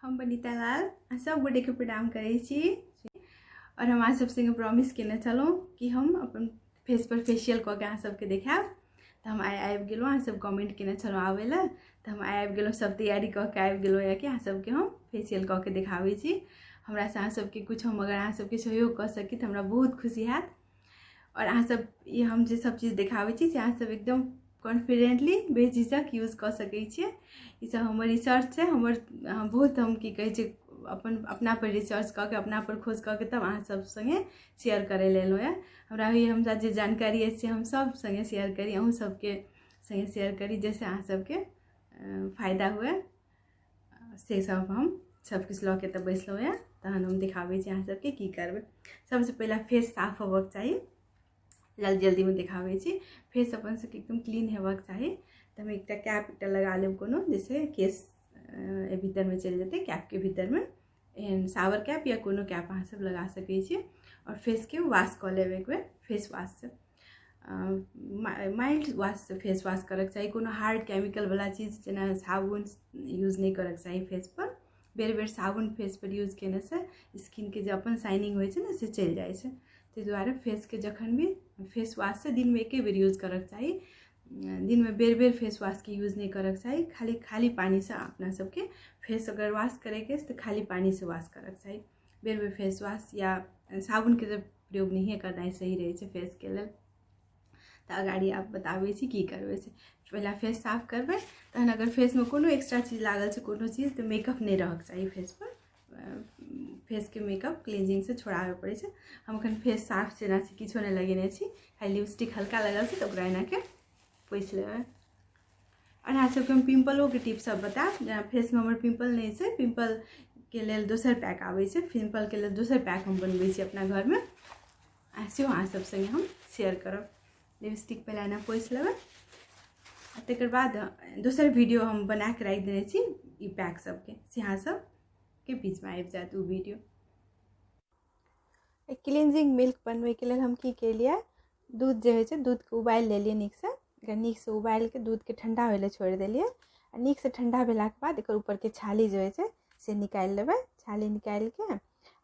हम बनीता लाल सब गोटे के प्रणाम करे छी और हम अहाँ सब संगे प्रॉमिस केने चलूँ कि हम अपन फेस पर फेशियल कऽ के अहाँ सबके देखाब। तो हम आबि गेलहुँ, अहाँ सब कमेंट केने छलहुँ आबै लए, तो हम आबि गेलहुँ, सब तैयारी कऽ के आबि गेलहुँ या कि अहाँ सबके हम फेशियल कऽ के देखाबै छी। हमरा से अहाँ सबके कुछ हम अगर अहाँ सबके सहयोग कऽ सकी तो हमरा बहुत खुशी हैत। और अहाँ सब ये हम जे सब चीज़ देखाबै छी से अहाँ सब एकदम कॉन्फिडेंटली बेझिझक यूज कर सकै छियै। ई सब हमर रिसर्च है, हमर बहुत हम की कहै छै अपना पर रिसर्च कऽ के अपना पर खोज कऽ के तब अहाँ सब संगे शेयर करे लेलहुँ है। हमरा जे जानकारी है से हम सब संगे शेयर करी, अहूँ सबके संगे शेयर करी, जैसे अहाँ सबके फायदा हुए से सब हम सब किछु लऽ के तब बैसलहुँ है। तहन हम दिखाबै छी अहाँ सबके की करबै। सबसे पहले फेस साफ होबक चाही, जल्दी जल्दी में दिखाबै छी। फेस अपन सबके एकदम क्लीन हेबाक चाही। तो हम एक कैप एक लगा लेब कोनो, जैसे केस भीतर में चल जेतै, कैप के भीतर में एहन सावर कैप या कोनो कैप अहाँ सब लगा सकै छियै। और फेस के वॉश कऽ लेब एक बेर फेस वॉश से, माइल्ड वॉश से फेस वॉश करक चाही। कोनो हार्ड केमिकल वाला चीज जेना साबुन यूज नहीं करक चाही फेस पर। बेर बेर साबुन फेस पर यूज केने से स्किन के जो अपन शाइनिंग होइ छै ने से चलि जाइ छै। ताहि दुआरे फेस के जखन भी फेस वॉश से दिन में एके बेर यूज करक चाही। दिन में बेर बेर फेस वॉश के यूज नहीं करक चाही। खाली पानी से अपना सबके फेस अगर वॉश करे के तो खाली पानी से वॉश करक चाही। बेर बेर फेस वॉश या साबुन के प्रयोग नहीं करना सही रहे छै फेस के लेल। तो अगाड़ी आप बताबै छी की करबै से। पहले फेस साफ करबै, तहन अगर फेस में कोनो एक्स्ट्रा चीज लागल छै कोनो चीज तो मेकअप नहीं रहक चाही फेस पर। फेस के मेकअप क्लींजिंग से छोड़ाबे पड़े छै। हम अखन फेस साफ जेना से किछो नहीं लगेने छी, खाली लिपस्टिक हल्का लगल छै तो ओकरा एना के पोछि लेबै। और अहाँ सबके हम पिम्पलों के टिप्स सब बताएब। जेना फेस में हमर पिम्पल नहीं छै, पिम्पल के लेल दोसर पैक आबै छै, पिम्पल के लेल दोसर पैक हम बनबै छी अपना घर में, सेहो अहाँ सब संगे हम शेयर करब। लिपस्टिक पहले एना पोछि लेबै, तकर बाद दोसर वीडियो हम बना के राखि देने छी ई पैक सबके, से अहाँ सब के बीच में आबि जायत वो वीडियो। क्लींजिंग मिल्क बनबै के लेल हम की केलिए, दूध जे होइ छै दूध के उबालि लेलिए नीक से। नीक से उबालि के दूध के ठंडा होय ले छोड़ि देलिए। आ नीक से ठंडा भेला के बाद एकर ऊपर के छाली जे होइ छै से निकालि लेबै। छाली निकालि के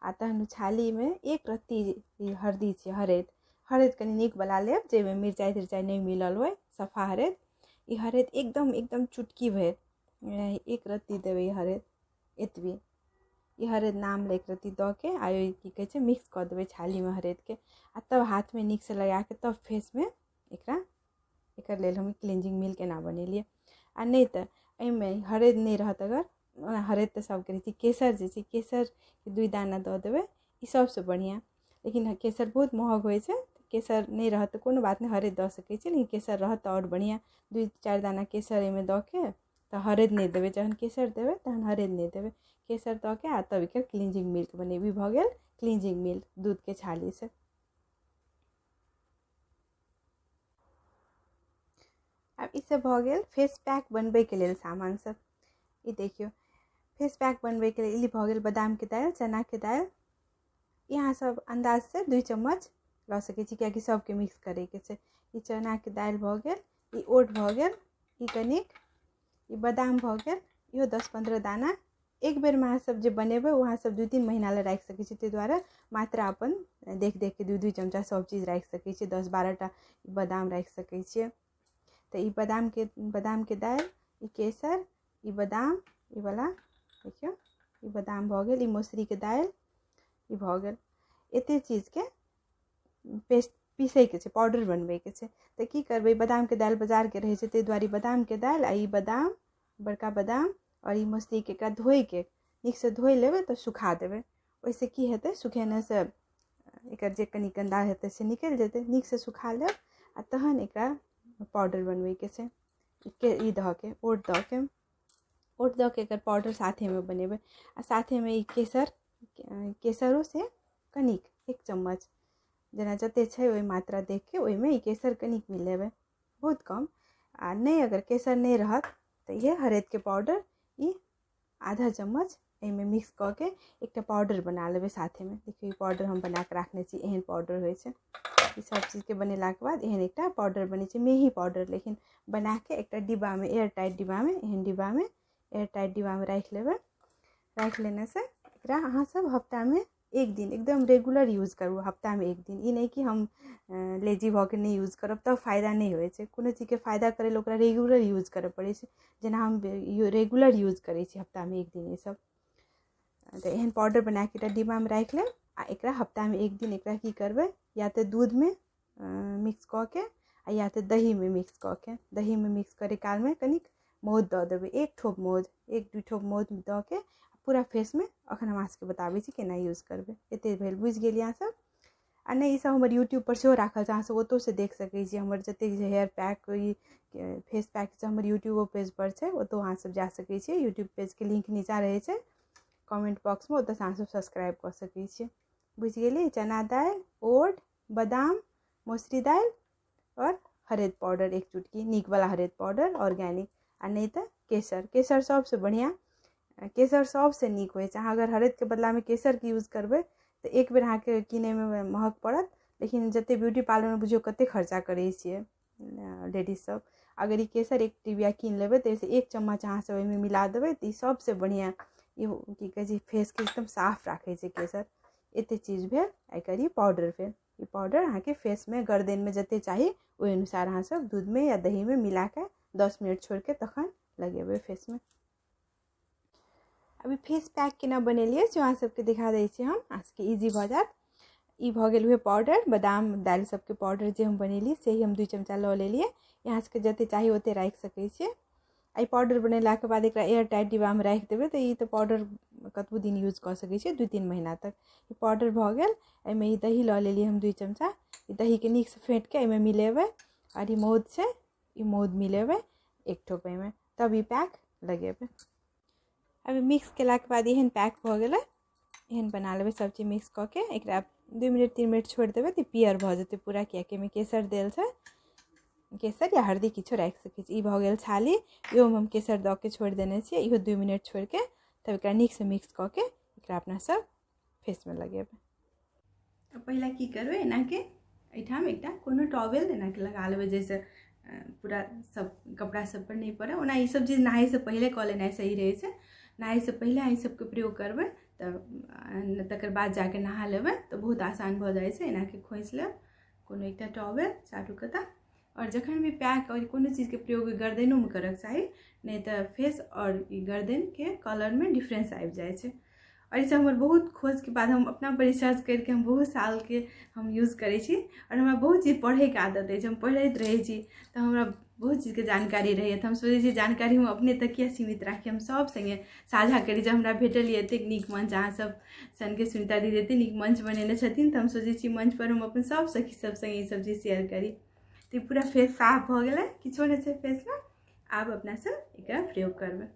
आ तहन छाली में एक रत्ती हरदी छै, हरद कनी नीक वाला लेब जाहिमे मिरचाई तिरचाई नहीं मिलल होय, सफा हरद। ई हरद एकदम चुटकी भरि एक रत्ती देबै हरद, एतबी ई हरद नाम ले एक रत्ती दऽ के आ की कहै छै मिक्स कऽ देबै छाली में हरद के। आ तब हाथ में नीक से लगा के तब फेस में एकर लेल हम क्लींजिंग मिल्क एना बनेलिए। आ नहीं तो एहिमे हरद नहीं रहत, अगर हरद तो सब करै छी, केसर जे छै केसर के 2 दाना दऽ देबै, ई सबसे बढ़िया। लेकिन केसर बहुत महग होइ छै, केसर नहीं रहत तो कोनो बात नहीं, हरद दऽ सकै छी, लेकिन केसर रहत तो और बढ़िया। 2-4 दाना केसर एहिमे दऽ के तो हरद नहीं देबै, जहन केसर देबै तहन हरद नहीं देबै। केसर दऽ के आ तब एकर क्लींजिंग मिल्क बनेबी, भऽ गेल क्लींजिंग मिल्क दूध के छाली से। अब ई सब भऽ गेल फेस पैक बनबै के लेल सामान सब। ई देखियो फेस पैक बनबै के लेल ई भऽ गेल बादाम के दालि, चना के दालि। ई अहाँ सब अंदाज से 2 चम्मच लऽ सकै छी, कियाकि सबके मिक्स करे के छै। ई चना के दालि भऽ गेल, ई ओट भऽ गेल, ई कनिक, ई बादाम भऽ गेल, इहो 10-15 दाना। एक बेर में अहाँ सब जे बनेबै वो अहाँ सब 2-3 महीना ले राखि सकै छी। ताहि दुआरे मात्रा अपन देख के 2-2 चमचा सब चीज राखि सकै छी, 10-12 टा बादाम राखि सकै छियै। तो ई बादाम के दालि, ई केसर, ई बादाम, ई वाला देखियो ई बादाम भऽ गेल, ई मौसरी के दालि, ई भऽ गेल। एते चीज के पेस्ट पीसै के छै, पाउडर बनबै के छै। तो की करबै, बादाम के दालि बाजार के रहै छै, ताहि दुआरे बादाम के दालि आ ई बादाम, बड़का बादाम और ई मौसरी के एकरा धोइ के नीक से धोइ लेबै तो सुखा देबै। ओहिसे की हेतै, सुखेने से एकर जे कनी गंदा हेतै से निकलि जेतै। नीक से सुखा लेब आ तहन एकरा पाउडर बनबै के छै। ई दऽ के ओट दऽ के एकर पाउडर साथे में बनेबै। आ साथे में ई केसरो से कनिक 1 चम्मच, जेना जते छै ओहि मात्रा देख के ओहिमे ई केसर कनिक मिलेबै, बहुत कम। आ नहीं अगर केसर नहीं रहत तो ये हरद के पाउडर ई आधा चम्मच एहिमे मिक्स कऽ के एकटा पाउडर बना लेबै साथे में। देखियो ई पाउडर हम बना के राखने छी, एहन पाउडर होइ छै। ई सब चीज के बनेला के बाद एहन एकटा पाउडर बनै छै, मेही पाउडर, लेकिन बना के एकटा डिब्बा में, एयर टाइट डिब्बा में, एहन डिब्बा में एयर टाइट डिब्बा में राखि लेबै। राख लेने से एकरा अहाँ सब हफ्ता में एक दिन एकदम रेगुलर यूज करू। हफ्ता में एक दिन, ई नहीं कि हम लेजी भऽ के नहीं यूज करब तब फायदा नहीं होइ छै। कोनो चीज के फायदा करे ओकरा रेगुलर यूज करे पड़े छै। जेना हम रेगुलर यूज करै छी हफ्ता में एक दिन। ई सब तो एहन पाउडर बना के डिब्बा में राख लेब आ एकरा हफ्ता में एक दिन एकरा की करबै, या तो दूध में मिक्स कऽ के आ या तो दही में मिक्स कऽ के। दही में मिक्स करे काल में कनिक मौध दऽ देबै, एक ठोप मौध, एक दू ठोप मौध दऽ के पूरा फेस में अखन हम अहाँ सबके बताबै छी केना यूज करबै। एते भेल, बुझि गेलियै अहाँ सब। आ नहीं, ई सब हमर यूट्यूब पर सेहो राखल छै, अहाँ सब ओतौ से देख सकै छी। हमर जतेक जे हेयर पैक ई फेस पैक छै हमर यूट्यूबो पेज पर छै, ओतौ अहाँ सब जा सकै छी। यूट्यूब पेज के लिंक नीचा रहै छै कमेंट बॉक्स में, ओतऽ से अहाँ सब सब्सक्राइब कऽ सकै छी। बुझि गेलियै। चना दालि, ओट, बादाम, मौसरी दालि और हरद पाउडर एक चुटकी, नीक वाला हरद पाउडर ऑर्गेनिक। आ नहीं तो केसर, केसर सबसे बढ़िया, केसर सबसे नीक होइ छै। अहाँ अगर हरद के बदला में केसर के यूज करबै तो एक बेर अहाँ के किने में महग पड़त, लेकिन जते ब्यूटी पार्लर में बुझियो कते खर्चा करै छियै लेडीज सब। अगर ई केसर एक डिबिया कीन लेबै तो एक चम्मच अहाँ सब ओहिमे मिला देबै तो ई सबसे बढ़िया, ई की कहै छै फेस के एकदम साफ राखै छै केसर। एते चीज भेल। एकर ई पाउडर भेल। ई पाउडर अहाँ के फेस में गर्दन में जते चाही ओहि अनुसार अहाँ सब दूध में या दही में मिला के 10 मिनट छोड़ के तखन लगेबै फेस में। अभी फेस पैक केना बनेलियै से अहाँ सबके दिखा दै छी हम, अहाँ सबके इजी भऽ जायत। ई भऽ गेल उहे पाउडर, बादाम दालि सबके पाउडर जे हम बनेली से ही हम 2 चमचा लऽ लेलियै। यहाँ सबके जते चाही ओते राखि सकै छियै। एहि पाउडर बनेलाके बाद एकरा एयर टाइट डिब्बा में राखि देबै तऽ ई तऽ पाउडर कतबो दिन यूज कऽ सकै छियै, 2-3 महीना तक। ई पाउडर भऽ गेल। एहिमे ई दही लऽ लेलियै हम 2 चमचा। ई दहीके नीकसँ फेंट के एहिमे मिलेबै और ई मौध छै, ई मौध मिलेबै एक ठोप एहिमे, तब ई पैक लगेबै। अभी मिक्स केलाके बाद एहन पैक भऽ गेलै। एहन बना लेबै सब चीज मिक्स कऽ के। एकरा 2 मिनट 3 मिनट छोड़ि देबै तऽ पियर भऽ जेतै पूरा, कियाकि एहिमे केसर देल छै। केसर या हल्दी किछो राखि सकै छी। ई भऽ गेल छाली, इहोमे हम केसर दऽ के छोड़ि देने छियै। इहो 2 मिनट छोड़ि के तब एकरा नीकसँ मिक्स कऽ के एकरा अपना सब फेसमे लगेबै। पहिले की करबै, एनाके एहिठाम एकटा कोनो टॉवेल एनाके लगा लेबै, जाहिसँ पूरा सब कपड़ा सब पर नहीं पड़े। ओना ई सब चीज नहाय से पहले कऽ लेनाइ सही रहै छै। नहाय से पहले एहि सबके प्रयोग करबै तऽ तकर बाद जाके नहा लेबै तऽ बहुत आसान भऽ जाइ छै। एनाके खोसि लेब कोनो एकटा टॉवेल चारू कता। और जखन भी पैक और कोनो चीज़ के प्रयोग गर्दनों में करक चाही, नहीं तो फेस और गर्दन के कलर में डिफरेंस आबि जाइ छै। और इसे हमर बहुत खोज के बाद हम अपना पर रिसर्च करके हम बहुत साल के हम यूज करै छी। और हमरा बहुत चीज पढ़े के आदत है, हम पढ़ैत रहै छी तऽ हमरा बहुत चीज के जानकारी रहैए। तऽ हम सोचै छी जानकारी हम अपने तक किया सीमित राखी, हम सब संगे साझा करी। जब हमरा भेटल एतेक नीक मंच, अहाँ सब सनके सुनीता दीदी एतेक नीक मंच बनेने छथिन, तऽ हम सोचै छी मंच पर हम अपन सब सखी सब संगे ई सब चीज शेयर करी। तो पूरा फेस साफ भऽ गेलै, किछो नहीं छै फेस में। आब अपना सब एकरा प्रयोग करबै।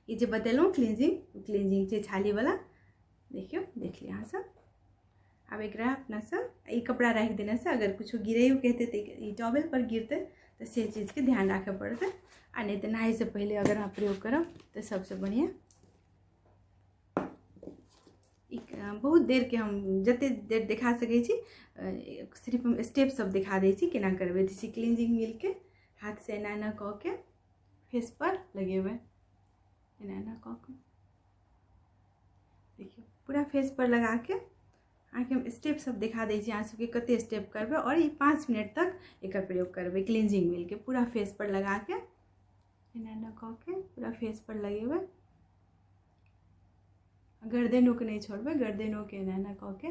ये जे बतेलहुँ क्लींजिंग छै छाली वाला, देखियो देख लिया अहाँ सब। अब एकरा अपना सब ई कपड़ा राखि देने से अगर कुछ गिरे कहते तो ई टॉवेल पर गिरते तो से चीज के ध्यान रखे पड़ते। आ नहीं तो नहाय से पहले अगर अहाँ प्रयोग करब तो सबसे बढ़िया। बहुत देर के हम जते देर दिखा सकै छी, सिर्फ हम स्टेप सब दिखा दै छी केना करबै। जैसे क्लींजिंग मिल्क के हाथ से एना एना कऽ के फेस पर लगेबै, एना एना कऽ के देखियो पूरा फेस पर लगा के अहाँके हम स्टेप सब दिखा दै छी, अहाँ सबके कते स्टेप करबै। और ये 5 मिनट तक एकर प्रयोग करबै। क्लींजिंग मिल्क के पूरा फेस पर लगा के एना एना कऽ के पूरा फेस पर लगेबै। गर्दनों के नहीं छोड़बै, गर्दनों के एना एना कऽ के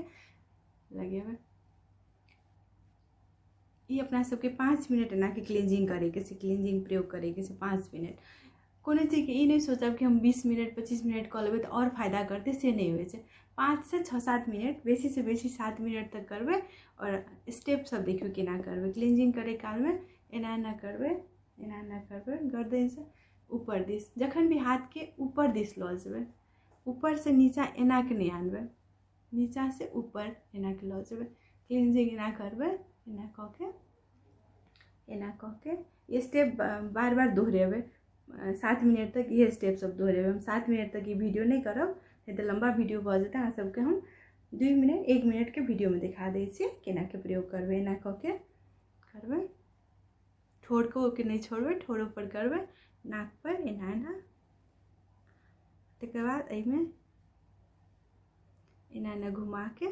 लगेबै। ये अपना सबके 5 मिनट एना के क्लींजिंग करे के, क्लींजिंग प्रयोग करे के 5 मिनट। कोनो चीज के ई नहीं सोचब कि हम 20 मिनट 25 मिनट कऽ लेबै तऽ और फायदा करते, से नहीं होइ छै। 5 से 6-7 मिनट, बेसी से बेसी 7 मिनट तक करबै। और स्टेप सब देखियो केना करबै। क्लींजिंग करे काल में एना एना करबै, एना एना करबै गर्दन से ऊपर दिस। जखन भी हाथ के ऊपर दिस लऽ जेबै, ऊपर से नीचा एना के नहीं आनबै, नीचा से ऊपर एना के लऽ जेबै। क्लींजिंग एना करबै, एना कऽ के एना कऽ के ये स्टेप बार बार दोहरेबै। 7 मिनट तक ये स्टेप सब दोहरेबै। हम 7 मिनट तक ये वीडियो नहीं करब, नहीं तो लंबा वीडियो भऽ जेतै। अहाँ सबके हम 2 मिनट 1 मिनट के वीडियो में दिखा दै छियै केना के प्रयोग करबै। एना कऽ के करबै, ठोड़ को के नहीं छोड़बै, ठोड़ ऊपर करबै, नाक पर एना एना तकर बाद एहिमे एना एना घुमा के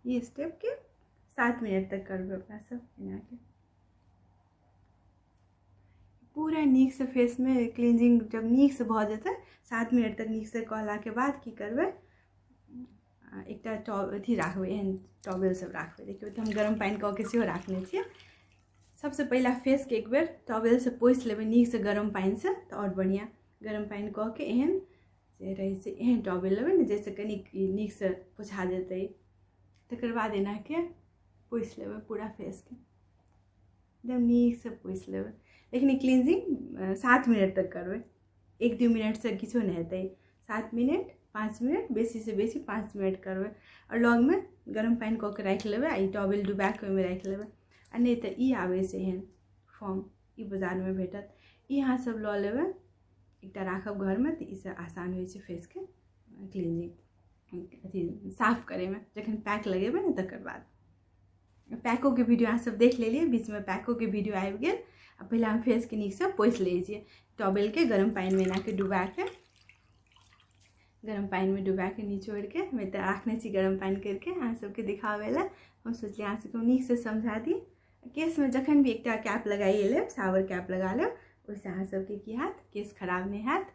ये स्टेप के 7 मिनट तक करबे अपना सब एना के। पूरा नीक से फेस में क्लींजिंग जब नीक से भ जेतै 7 मिनट तक नीक से कहला के बाद की करबे, एकटा अथी राखबे, एहन टॉवेल सब राखबे। देखियो हम गरम पानी कऽ के सेहो राखने छियै। सबसे पहला फेस के एक बेर टॉवेल से पोछि लेबै नीक से गरम पानी से, तो और बढ़िया गरम पानी कऽ के एहन जे रहे से एहन टॉवेल लेबै ने जैसे कनी नीक से पोछा जेतै। तकर बाद एना के पोछि लेबै पूरा फेस के, एकदम नीक से पोछि लेबै। लेकिन क्लींजिंग 7 मिनट तक करबे, 1-2 मिनट से किछो नहीं हेतै। 7 मिनट 5 मिनट बेसी से बेसी 5 मिनट करबे। और लॉग में गरम पानी कऽ के राखि लेबै, आ टॉवेल डुबा के ओहिमे राखि लेबै। आ नहीं तो ई आबै से एहन फॉर्म, ई बाजार में भेटत, ई अहाँ सब लऽ लेबै, एकटा राखब घर में, तो इससे आसान होइ छै फेस के क्लींजिंग अथी साफ करे में। जखन पैक लगेबै ने तकर बाद पैको के वीडियो अहाँ सब देख लेलिए, बीच में पैको के वीडियो आबि गेल। आ पहले हम फेस के नीक से पोछि लै छियै, टॉवेल के गरम पानी में एना के डुबा के, गरम पानी में डुबा के निचोड़ के, मैं तो राखने छी गरम पानी करके अहाँ सबके दिखावे ला। हम सोचलिए अहाँ सबके नीक से समझा दी। केस में जखन भी एकटा कैप लगाइए लेब, शावर कैप लगा लेब, ओहिसँ अहाँ सबके की हैत, केस खराब नहीं हैत।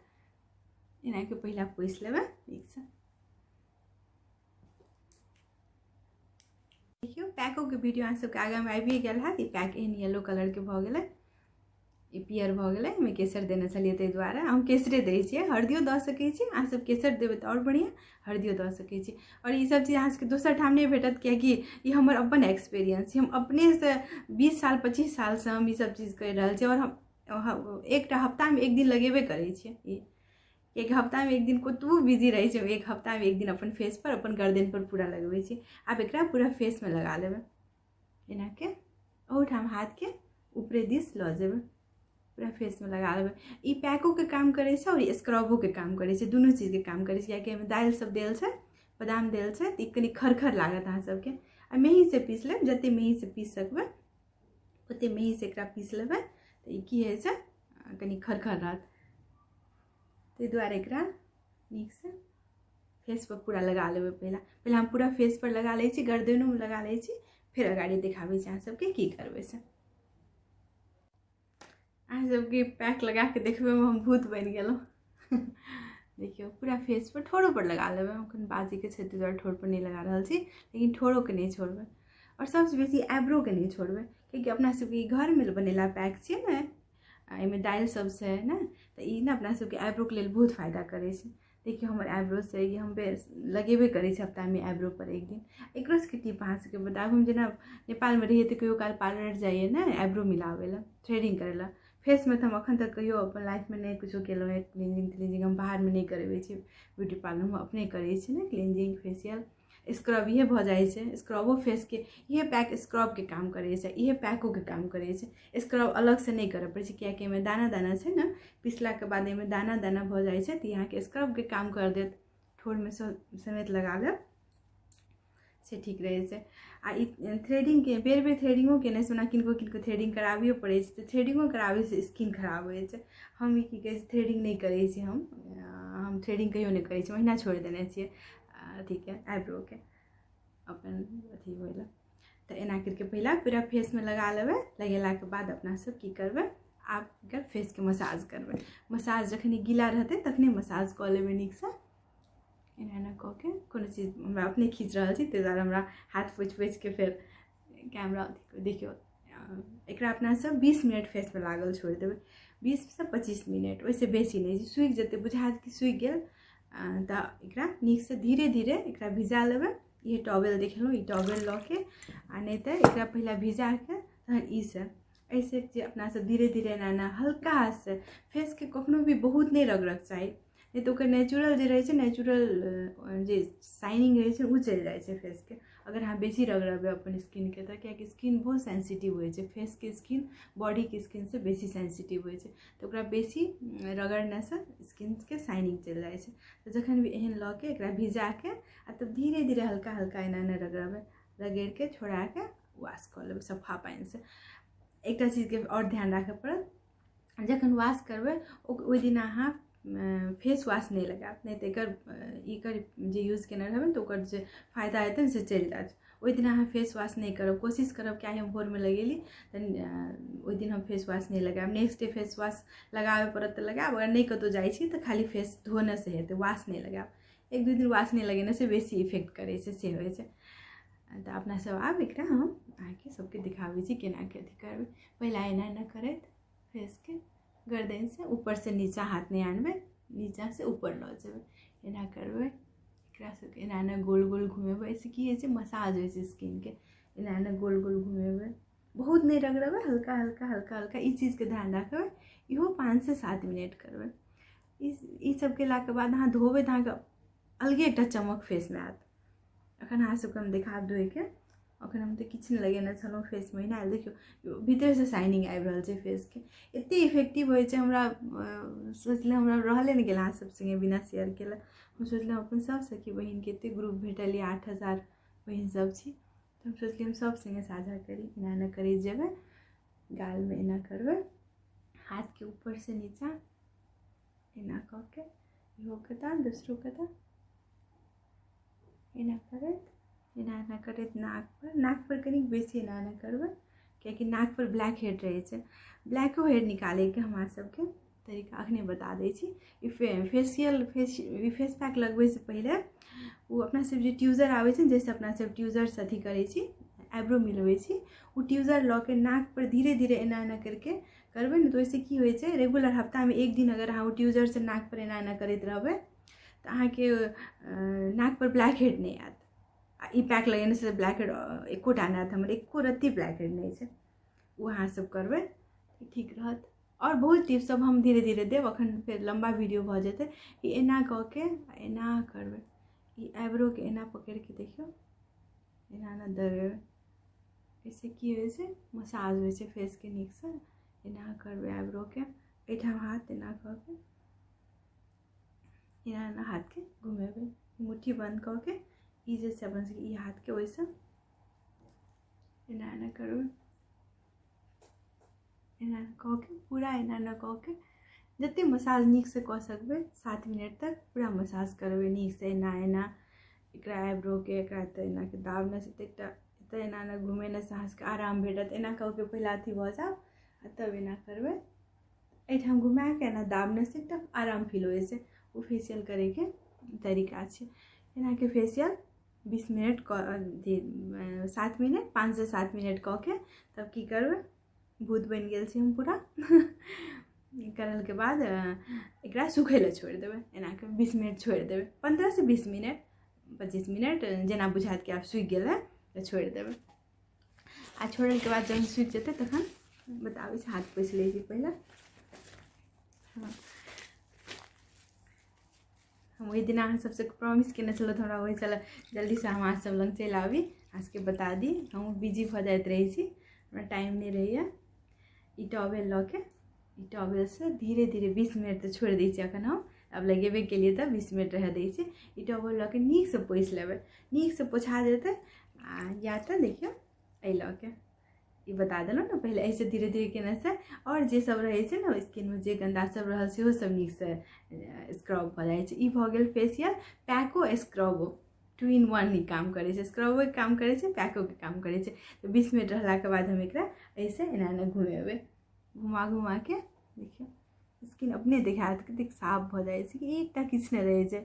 एना के पहला पोछि लेबै नीक से। देखियो पैको के वीडियो अहाँ सबके आगा में आबि गेल हैत। ई पैक एहन येलो कलर के भऽ गेलै, ई पियर भऽ गेलै। एहिमे केसर देने छलिए, ताहि दुआरे हम केसरे दै छियै। हरदियो दऽ सकै छी, अहाँ सब केसर देबै तऽ और बढ़िया, हरदियो दऽ सकै छी। और ई सब चीज अहाँ सबके दोसर ठाम नहीं भेटत, कियाकि ई हमर अपन एक्सपीरियंस छै। हम अपने से 20 साल 25 साल से हम ई सब चीज कर रहल छी। और हम एकटा हफ्ता में एक दिन लगेबे करै छियै। एक हफ्ता में एक दिन कतबो बिजी रहे छै, एक हफ्ता में एक दिन अपन फेस पर, अपन गर्दन पर पूरा लगबै छी। आब एकरा पूरा फेस में लगा लेबै एना के, ओहिठाम हाथ के ऊपरे दिस लऽ जेबै, पूरा फेस में लगा लेबै। ई पैको के काम करे छै और स्क्रबो के काम करे छै, दुनू चीज के काम करे छै। कियाकि एहिमे दालि सब देल छै, बादाम देल छै, तऽ ई कनी खरखर लागत अहाँ सबके। आ मेही से पीस लेब, जते मेही से पीस सकबै ओते मेही से एकरा पीस लेबै, तऽ ई की होइ छै, कनी खरखर रहत। ताहि दुआरे एकरा नीक से फेस पर पूरा लगा लेबै। पहले हम पूरा फेस पर लगा लै छी, गर्दनो में लगा लै छी, फिर अगाड़ी देखाबै छी अहाँ सबके की करबै से। अहाँ सबके पैक लगा के देखबै में हम भूत बनि गेलहुँ। देखियो पूरा फेस पर, ठोड़ो पर लगा लेबै। हम कनि बाजी के छै, ताहि दुआरे ठोड़ पर नहीं लगा रहल छी, लेकिन ठोड़ो के नहीं छोड़बै। और सबसे बेसी आइब्रो के नहीं छोड़बै, क्योंकि अपना सबके घर में बनेला पैक छियै ने, एहिमे दालि सब छै ने, तऽ ई ने अपना सबके आइब्रो के लेल बहुत फायदा करे छै। देखियो हमर आइब्रो से ये हम लगेबे करै छी हफ्ता में आइब्रो पर एक दिन। एकरो सबके टिप अहाँ सबके बताबू। हम जेना नेपाल में रहिए तऽ कहियो काल पार्लर जाइए ने आइब्रो मिलाबै ला, थ्रेडिंग करे ला। फेस में तो हम अखन तक कहियो अपन लाइफ में नहीं कुछो केलहुँ है। क्लींजिंग हम बाहर में नहीं करबै छी, ब्यूटी पार्लर में अपने करै छी ने क्लींजिंग फेशियल। स्क्रब इहे भऽ जाइ छै, स्क्रबो फेस के इहे पैक स्क्रब के काम करे छै, इहे पैको के काम करे छै। स्क्रब अलग से नहीं करऽ पड़ै छै, कियाकि एहिमे दाना दाना छै ने, पिसला के बाद एहिमे दाना दाना भऽ जाइ छै, तऽ अहाँके स्क्रब के काम कर देत। ठोड़ में समेत लगा लेब से ठीक रहे छै। आ ई थ्रेडिंग के बेर बेर थ्रेडिंगो केने से, किनको किनको थ्रेडिंग कराबियो पड़े छै, तऽ थ्रेडिंगो कराबै से स्किन खराब हो छै। हम ई की कहै छै, थ्रेडिंग नहीं करै छी। हम थ्रेडिंग कहियो नहीं करै छी, महीना छोड़ि देने छियै अथी के आइब्रो के अपन अथी होइ ला। तऽ एना करके पहला पूरा फेस में लगा लेबै। लगेला के बाद अपना सब की करबै, आप एकर फेस के मसाज करबै। मसाज जखन गीला रहतै तखने मसाज कऽ लेबै नीक से। एना एना कऽ के, कोनो चीज हमरा अपने खींच रहल छी, ताहि दुआरे हमरा हाथ पोछि पोछि के फेर कैमरा देखियो। एकरा अपना सब 20 मिनट फेस में लागल छोड़ि देबै, 20 से 25 मिनट, ओहिसे बेसी नहीं। सूखि जेतै, बुझात कि सूखि गेल, तऽ एकरा नीक से धीरे धीरे एकरा भिजा लेबै। ये टॉवेल देखेलहुँ, ई टॉवेल लऽ के, आ नहीं तो एकरा पहले भिजा के तहन ई से ऐसे जे अपना सब धीरे धीरे एना हल्का से फेस के कखनो भी बहुत नहीं रगड़क चाही, नहीं तो ओकर नेचुरल जे रहे छै, नेचुरल जे शाइनिंग रहे छै, उ चलि जाइ छै फेस के। अगर अहाँ बेसी रगड़बै अपन स्किन के, तऽ कियाकि स्किन बहुत सेंसिटिव होइ छै, फेस के स्किन बॉडी के स्किन से बेसी सेंसिटिव होइ छै, तऽ ओकरा बेसी रगड़ने से स्किन के शाइनिंग चलि जाइ छै। तऽ जखन भी एहन लऽ के एकरा भिजा के, आ तब धीरे धीरे हल्का हल्का एना एना रगड़बै, रगड़ि के छोड़ा के वाश कऽ लेबै सफा पानि से। एकटा चीज के और ध्यान राखऽ पड़त, जखन वाश करबै ओहि दिन अहाँ फेस वाश नहीं लगायब, नहीं तो एकर जे यूज केने रहबै तो ओकर जे फायदा हेतै से चलि जायत। ओहि दिन अहाँ फेस वाश नहीं करब, कोशिश करब कि हम भोर में लगेली तऽ ओहि दिन हम फेस वाश नहीं लगायब। नेक्स्ट डे फेस वाश लगाबे पड़त तऽ लगायब, अगर नहीं कतौ जाइ छी तऽ खाली फेस धोने से हेतै, वाश नहीं लगायब। 1-2 दिन वाश नहीं लगेने से बेसी इफेक्ट करे छै, से होइ छै। तऽ अपना सब आब एकरा हम अहाँके सबके दिखाबै छी केना के अथी करबै। पहले एना एना करैत फेस के गर्दन से ऊपर से नीचा हाथ नहीं आनबै, नीचा से ऊपर लऽ जेबै, एना करबै। एकरा सबके एना एना गोल गोल घुमेबै, ऐसे की होइ छै मसाज होइ छै स्किन के। एना एना गोल गोल घुमेबै, बहुत नहीं रगड़बै, हल्का हल्का हल्का हल्का। ई चीज के ध्यान रखबै। इहो 5 से 7 मिनट करबै। ई सब केलाके बाद अहाँ धोबै तऽ अहाँके अलगे एकटा चमक फेस में आयत। अखन अहाँ सबके हम देखाब धोइ के। अखन हम तऽ किछु नहीं लगेने छलहुँ फेस में, एना देखियौ भीतर से शाइनिंग आबि रहल छै फेस के, एते इफेक्टिव होइ छै। हमरा सोचले हमरा रहले नहीं गेल अहाँ सब संगे बिना शेयर केले। हम सोचलहुँ अपन सब सखी बहिन के एते ग्रुप भेटल यऽ, 8000 बहिन सब छी, तो हम सोचलिए हम सब संगे साझा करी। एना एना करी जेबै, गाल में एना करबै, हाथ के ऊपर से नीचा एना कऽ के, इहो कता दूसरो कता एना करैत, एना एना करैत नाक पर कनी बेसी एना एना करबै, कियाकि नाक पर ब्लैक हेड रहे छै। ब्लैको हेड निकाले के हमरा सबके तरीका अखने बता दै छी। फेस पैक लगबै से पहले वो अपना सब जे ट्यूजर आबै छै, जैसे अपना सब ट्यूजर से अथी करै छी, आइब्रो मिलबै छी, वो ट्यूजर लऽ के नाक पर धीरे धीरे एना एना करके करबै ने, तो ओहिसे की होइ छै रेगुलर हफ्ता में 1 दिन अगर अहाँ ट्यूजर से नाक पर एना एना करैत रहबै तऽ अहाँके नाक पर ब्लैक हेड नहीं आयत। आ ई पैक लगेने से ब्लैक हेड एकोटा नहीं आयत, हमर एको रत्ती ब्लैक हेड नहीं छै। वो अहाँ सब करबै ठीक रहत। और बहुत टिप्स सब हम धीरे धीरे देव, अखन फेर लंबा वीडियो भऽ जेतै। ई एना कऽ के एना करबै, ई आइब्रो के एना पकड़ि के देखियौ, एना एना दबेबै, ऐसे की होइ छै मसाज होइ छै फेस के नीक से। एना करबै आइब्रो के, एठाम हाथ एना कऽ के एना एना हाथ के घुमेबै, मुट्ठी बंद कऽ के, ई जे छै अपन सबके ई हाथ के ओइसे एना एना करबै, एना कऽ के पूरा एना एना कऽ के जते मसाज नीक से कऽ सकबै 7 मिनट तक पूरा मसाज करबै नीक से। एना एना एकरा आइब्रो के एकरा तऽ एना के दाबने से एकटा एतऽ एना एना घुमेने से अहाँके आराम भेटत। एना कऽ के पहिले अथी भऽ जाउ आ तब एना करबै, एहिठाम घुमा के एना दाबने से एकटा आराम फील होइ छै। वो फेशियल करे के तरीका छै। एना के फेशियल 20 मिनट 7 मिनट 5 से 7 मिनट कऽ के तब की करबै, भूत बनि गेल छी हम पूरा। करल के बाद एकरा सूखे लए छोड़ि देबै, एना के 20 मिनट छोड़ि देबै, 15 से 20 मिनट 25 मिनट जेना बुझायत कि आब सूखि गेल है तऽ छोड़ि देबै। आ छोड़ल के बाद जब सूखि जेतै तखन बताबै छी, हाथ पोछि लै छी पहिले। हम ओहि दिन अहाँ सबसे प्रॉमिस केने छलहुँ तऽ हमरा होइ छलै जल्दी से हम अहाँ सब लग चलि आबी, अहाँ सबके बता दी। हम बिजी भऽ जाइत रहै छी, हमरा टाइम नहीं रहैया। ई टॉवेल लऽ के ई टॉवेल से धीरे धीरे 20 मिनट तऽ छोड़ि दै छी। अखन हम अब लगेबे के लिए तऽ 20 मिनट रह दै छी। ई टॉवेल लऽ के नीक से पोछि लेबै, नीक से पोछा जेतै। आ या तऽ देखियौ एहि लऽ के ई बता देलहुँ ने पहले, ऐसे धीरे धीरे केने से और जे सब रहै छै ने स्किन में जे गंदा सब रहल सेहो सब नीक से स्क्रब भऽ जाइ छै। ई भऽ गेल फेशियल, पैको स्क्रबो 2 in 1 ही काम करे छै। स्क्रबो के काम करे छै, पैको के काम करे छै। तो 20 मिनट रहला के बाद हम एकरा ऐसे एना एना घुमेबै, घुमा घुमा के देखियौ स्किन अपने देखायत कतेक साफ भऽ जाइ छै कि एकटा किछु नहि रहै छै।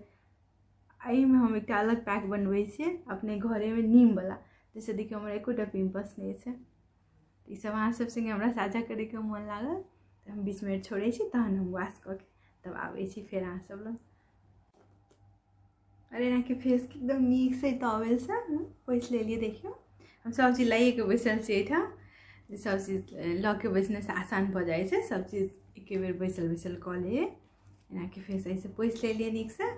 एहिमे हम एकटा अलग पैक बनबै छियै अपने घरेमे नीमवला, जैसे देखियौ हमरा एकोटा पिम्पल्स नहीं छै। ई सब अहाँ सब संगे हमरा साझा करे के मन लागल तऽ हम 20 मिनट छोड़े छी, तहन हम वाश कऽ के तब आबै छी फेर अहाँ सब लग। अरे एना के फेस के एकदम नीक से टॉवेल से पोछि लेलिए। देखियौ हम सब चीज लाइए के बैसल छी एहिठाम, जे सब चीज लऽ के बैसने से आसान भऽ जाइ छै, सब चीज एके बेर बैसल बैसल कऽ लिए। एना के फेस ऐसे पोछि लेलिए नीक से।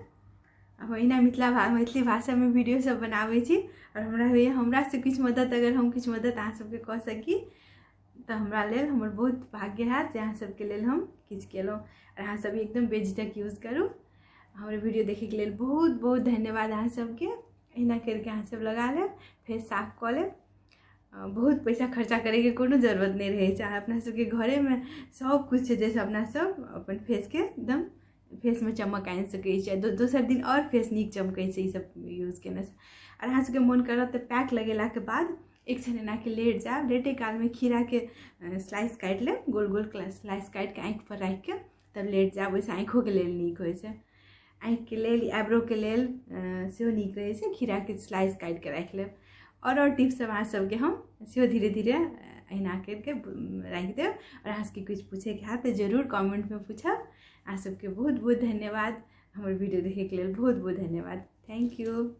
अब एना मैथिली भाषा में वीडियो सब बनाबै छी, और हमरा होइए हमरा से किछु मदद, अगर हम किछु मदद अहाँ सबके कऽ सकी तऽ हमरा लेल हमर बहुत भाग्य हैत जे अहाँ सबके लेल हम किछु केलहुँ। और अहाँ सब एकदम बेझिझक यूज करू। हमर वीडियो देखे के लेल बहुत बहुत धन्यवाद अहाँ सबके। एना करके अहाँ सब लगा लेब, फेस साफ कऽ लेब, बहुत पैसा खर्चा करे के कोनो जरूरत नहीं रहे छै। अपना सबके घरे में सब कुछ है, जैसे अपना सब अपन फेस के एकदम फेस में चमक आनि सकै छै, दोसर दिन और फेस नीक चमकै छै ई सब यूज केने से। और अहाँ सबके मोन करत तऽ पैक लगेला के बाद एक छन एना के लेट जाब, लेटे काल में खीरा के स्लाइस काटि लेब, गोल गोल स्लाइस काटि के आँखि पर राखि के तब लेट जाब, ओहिसँ आँखों के लेल नीक होइ छै। आँखि के लेल, आइब्रो के लेल सेहो नीक रहै छै, खीरा के स्लाइस काटि के राखि लेब। और टिप्स सब अहाँ सबके हम सेहो धीरे धीरे अहिना करके राखि देब। और अहाँ सबके कुछ पूछे के हैत तऽ जरूर कमेंट में पूछब। अहाँ सबके बहुत बहुत धन्यवाद, हमर वीडियो देखे के लेल बहुत बहुत धन्यवाद। Thank you.